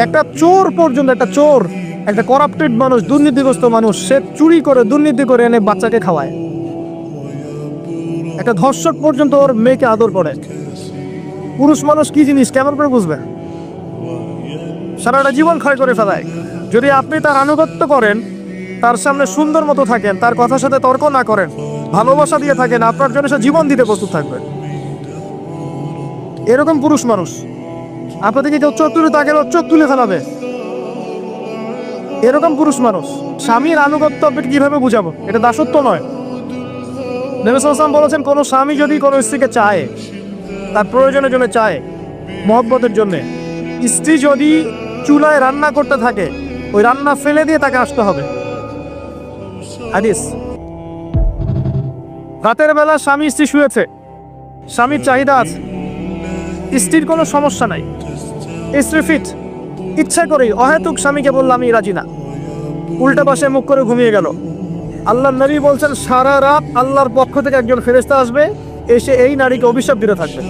একটা চোর পর্যন্ত, একটা চোর, একটা করাপ্টেড মানুষ, দুর্নীতিগ্রস্ত মানুষ, সে চুরি করে দুর্নীতি করে এনে বাচ্চাকে খাওয়ায়। একটা ধর্ষক পর্যন্ত ওর মেয়েকে আদর করে। পুরুষ মানুষ কি জিনিস কেমন করে বুঝবে? সারাটা জীবন ক্ষয় করে ফেলায়। যদি আপনি তার আনুগত্য করেন, তার সামনে সুন্দর মতো থাকেন, তার কথার সাথে তর্ক না করেন, ভালোবাসা দিয়ে থাকেন, আপনার জন্য সে জীবন দিতে প্রস্তুত থাকবে। এরকম পুরুষ মানুষ। আপনাদেরকে কেউ চোখ তুলে তাকে চোখ তুলে ফেলাবে। এরকম পুরুষ মানুষ। স্বামীর আনুগত্য আপনি কিভাবে বুঝাবো? এটা দাসত্ব নয়। নবী সাল্লাল্লাহু আলাইহি ওয়াসাল্লাম বলেছেন, কোনো স্বামী যদি কোনো স্ত্রীকে চায়, তার প্রয়োজনের জন্য চায়, মহব্বতের জন্যে, স্ত্রী যদি চুলায় রান্না করতে থাকে, ওই রান্না ফেলে দিয়ে তাকে আসতে হবে। হাদিস। রাতের বেলা স্বামী স্ত্রী শুয়েছে, স্বামীর চাহিদা আছে, স্ত্রীর কোনো সমস্যা নাই, স্ত্রী ফিট, ইচ্ছা করেই অহেতুক স্বামীকে বলল আমি রাজি না, উল্টা পাশে মুখ করে ঘুমিয়ে গেল। আল্লাহর নবী বলছেন সারা রাত আল্লাহর পক্ষ থেকে একজন ফেরেশতা আসবে, এসে এই নারীকে অভিশাপ দিতে থাকবে।